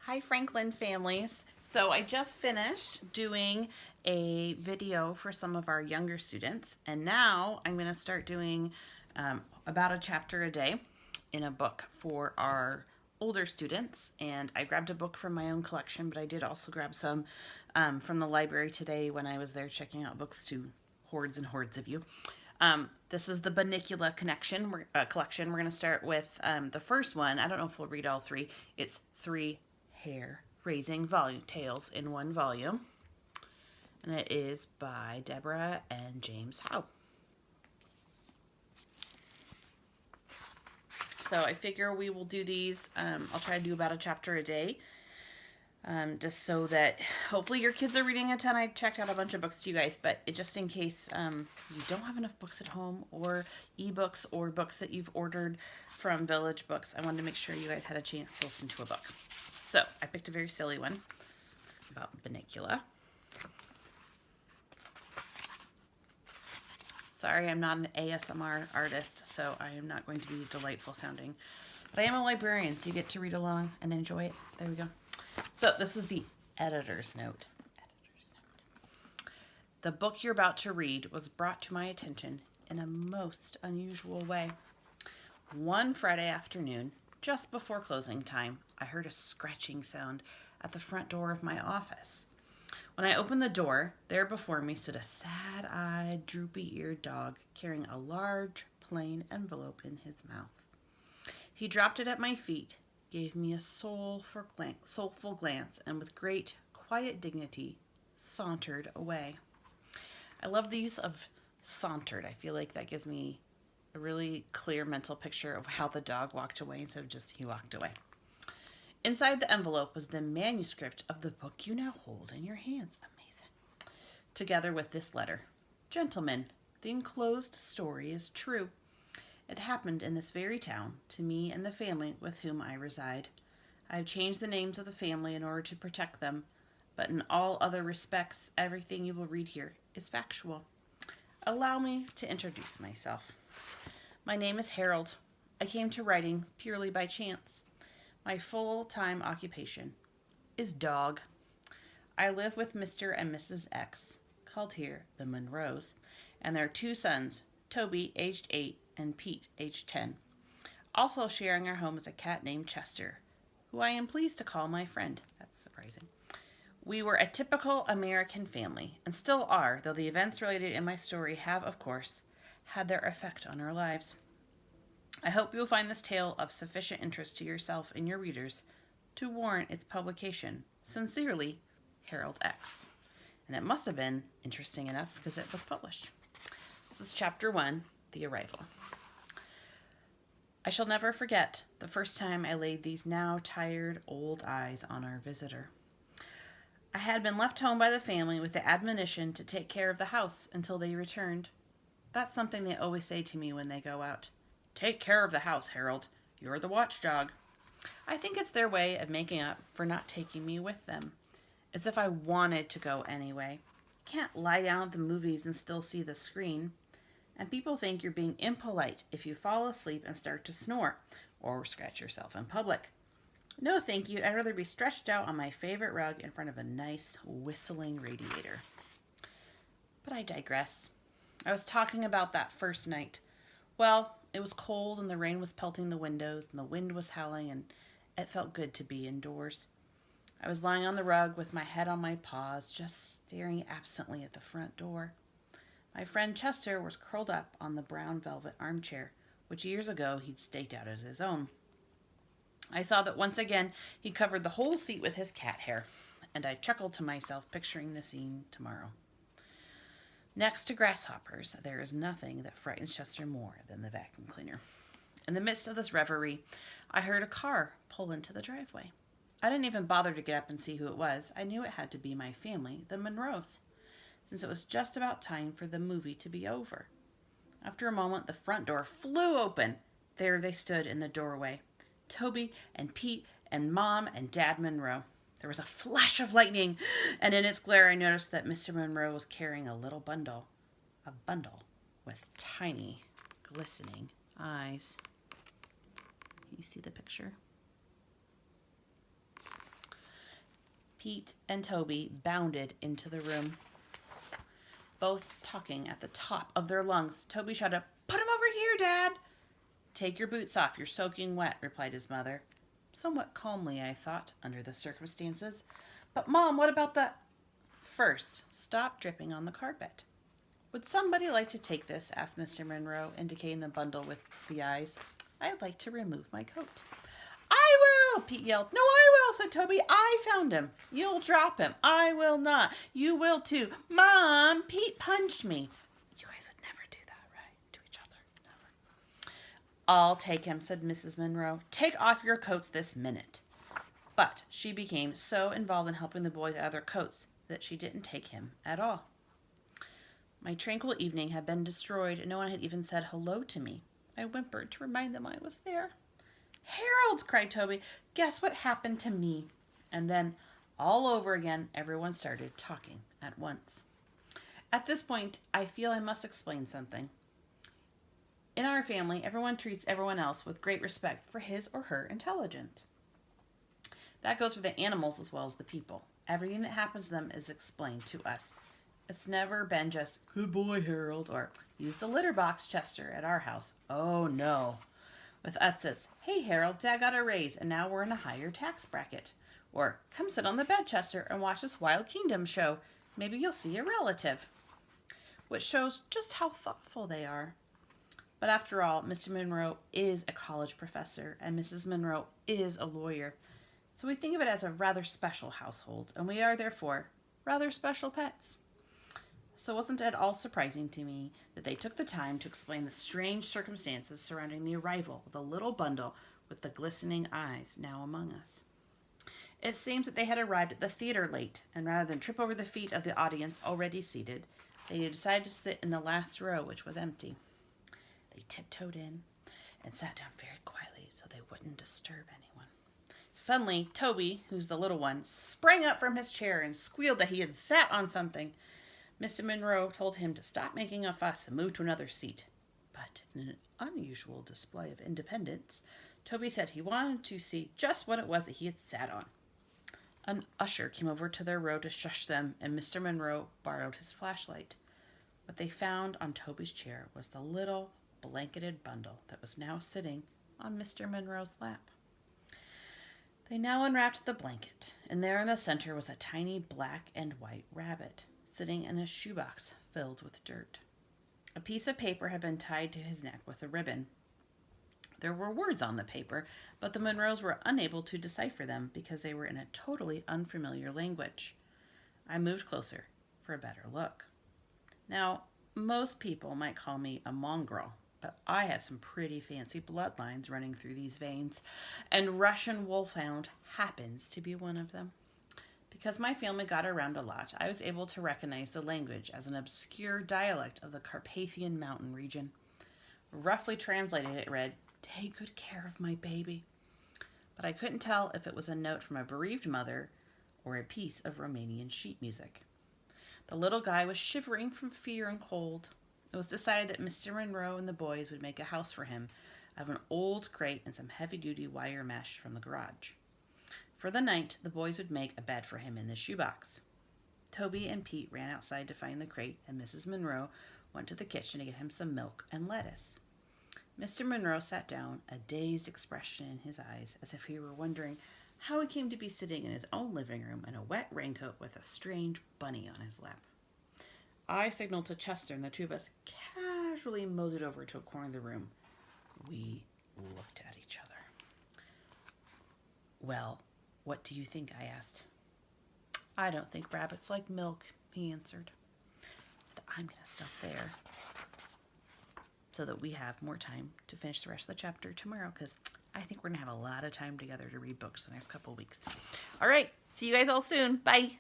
Hi Franklin families. So I just finished doing a video for some of our younger students, and now I'm going to start doing about a chapter a day in a book for our older students. And I grabbed a book from my own collection, but I did also grab some from the library today when I was there checking out books to hordes and hordes of you. This is the Bunnicula collection. We're going to start with the first one. I don't know if we'll read all three. It's three hair-raising tales in one volume. And it is by Deborah and James Howe. So I figure we will do these. I'll try to do about a chapter a day. Just so that hopefully your kids are reading a ton. I checked out a bunch of books to you guys, but just in case you don't have enough books at home or ebooks or books that you've ordered from Village Books, I wanted to make sure you guys had a chance to listen to a book. So I picked a very silly one about Bunnicula. Sorry, I'm not an ASMR artist, so I am not going to be delightful sounding. But I am a librarian, so you get to read along and enjoy it. There we go. So this is the editor's note. The book you're about to read was brought to my attention in a most unusual way. One Friday afternoon, just before closing time, I heard a scratching sound at the front door of my office. When I opened the door, there before me stood a sad-eyed, droopy-eared dog carrying a large, plain envelope in his mouth. He dropped it at my feet, gave me a soulful glance, and with great, quiet dignity, sauntered away. I love the use of sauntered. I feel like that gives me a really clear mental picture of how the dog walked away instead of just he walked away. Inside the envelope was the manuscript of the book you now hold in your hands. Amazing. Together with this letter. Gentlemen, the enclosed story is true. It happened in this very town to me and the family with whom I reside. I have changed the names of the family in order to protect them, but in all other respects, everything you will read here is factual. Allow me to introduce myself. My name is Harold. I came to writing purely by chance. My full-time occupation is dog. I live with Mr. and Mrs. X, called here the Monroes, and their two sons, Toby, aged 8, and Pete, aged 10. Also sharing our home is a cat named Chester, who I am pleased to call my friend. That's surprising. We were a typical American family, and still are, though the events related in my story have, of course, had their effect on our lives. I hope you will find this tale of sufficient interest to yourself and your readers to warrant its publication. Sincerely, Harold X. And it must have been interesting enough because it was published. This is chapter 1, The Arrival. I shall never forget the first time I laid these now tired old eyes on our visitor. I had been left home by the family with the admonition to take care of the house until they returned. That's something they always say to me when they go out. Take care of the house, Harold. You're the watchdog. I think it's their way of making up for not taking me with them. As if I wanted to go anyway. You can't lie down at the movies and still see the screen. And people think you're being impolite if you fall asleep and start to snore or scratch yourself in public. No, thank you. I'd rather be stretched out on my favorite rug in front of a nice whistling radiator. But I digress. I was talking about that first night. Well, it was cold and the rain was pelting the windows and the wind was howling and it felt good to be indoors. I was lying on the rug with my head on my paws, just staring absently at the front door. My friend Chester was curled up on the brown velvet armchair, which years ago he'd staked out as his own. I saw that once again he covered the whole seat with his cat hair, and I chuckled to myself, picturing the scene tomorrow. Next to grasshoppers, there is nothing that frightens Chester more than the vacuum cleaner. In the midst of this reverie, I heard a car pull into the driveway. I didn't even bother to get up and see who it was. I knew it had to be my family, the Monroes, since it was just about time for the movie to be over. After a moment, the front door flew open. There they stood in the doorway, Toby and Pete and Mom and Dad Monroe. There was a flash of lightning, and in its glare I noticed that Mr. Monroe was carrying a little bundle. A bundle with tiny, glistening eyes. Can you see the picture? Pete and Toby bounded into the room, both talking at the top of their lungs. Toby shouted, "Put him over here, Dad!" "Take your boots off, you're soaking wet," replied his mother. Somewhat calmly, I thought, under the circumstances. "But Mom, what about the—" "First, stop dripping on the carpet." "Would somebody like to take this?" asked Mr. Monroe, indicating the bundle with the eyes. "I'd like to remove my coat." "I will!" Pete yelled. "No, I will," said Toby. "I found him." "You'll drop him." "I will not." "You will too." "Mom, Pete punched me." You guys would never do that, right? To each other. Never. "I'll take him," said Mrs. Monroe. "Take off your coats this minute." But she became so involved in helping the boys out of their coats that she didn't take him at all. My tranquil evening had been destroyed, and no one had even said hello to me. I whimpered to remind them I was there. "Harold!" cried Toby. "Guess what happened to me?" And then, all over again, everyone started talking at once. At this point, I feel I must explain something. In our family, everyone treats everyone else with great respect for his or her intelligence. That goes for the animals as well as the people. Everything that happens to them is explained to us. It's never been just, "Good boy, Harold," or "Use the litter box, Chester," at our house. Oh, no. With us, it's, "Hey, Harold, Dad got a raise, and now we're in a higher tax bracket." Or, "Come sit on the bed, Chester, and watch this Wild Kingdom show. Maybe you'll see a relative." Which shows just how thoughtful they are. But after all, Mr. Monroe is a college professor, and Mrs. Monroe is a lawyer. So we think of it as a rather special household, and we are, therefore, rather special pets. So it wasn't at all surprising to me that they took the time to explain the strange circumstances surrounding the arrival of the little bundle with the glistening eyes now among us. It seems that they had arrived at the theater late, and rather than trip over the feet of the audience already seated, they decided to sit in the last row, which was empty. They tiptoed in and sat down very quietly so they wouldn't disturb anyone. Suddenly, Toby, who's the little one, sprang up from his chair and squealed that he had sat on something. Mr. Monroe told him to stop making a fuss and move to another seat. But in an unusual display of independence, Toby said he wanted to see just what it was that he had sat on. An usher came over to their row to shush them, and Mr. Monroe borrowed his flashlight. What they found on Toby's chair was the little blanketed bundle that was now sitting on Mr. Monroe's lap. They now unwrapped the blanket, and there in the center was a tiny black and white rabbit, sitting in a shoebox filled with dirt. A piece of paper had been tied to his neck with a ribbon. There were words on the paper, but the Monroes were unable to decipher them because they were in a totally unfamiliar language. I moved closer for a better look. Now, most people might call me a mongrel, but I have some pretty fancy bloodlines running through these veins, and Russian wolfhound happens to be one of them. Because my family got around a lot, I was able to recognize the language as an obscure dialect of the Carpathian mountain region. Roughly translated, it read, "Take good care of my baby." But I couldn't tell if it was a note from a bereaved mother or a piece of Romanian sheet music. The little guy was shivering from fear and cold. It was decided that Mr. Monroe and the boys would make a house for him out of an old crate and some heavy-duty wire mesh from the garage. For the night, the boys would make a bed for him in the shoebox. Toby and Pete ran outside to find the crate, and Mrs. Monroe went to the kitchen to get him some milk and lettuce. Mr. Monroe sat down, a dazed expression in his eyes, as if he were wondering how he came to be sitting in his own living room in a wet raincoat with a strange bunny on his lap. I signaled to Chester, and the two of us casually moseyed over to a corner of the room. We looked at each other. "Well, what do you think?" I asked. "I don't think rabbits like milk," he answered. And I'm going to stop there so that we have more time to finish the rest of the chapter tomorrow, because I think we're going to have a lot of time together to read books the next couple of weeks. All right, see you guys all soon. Bye.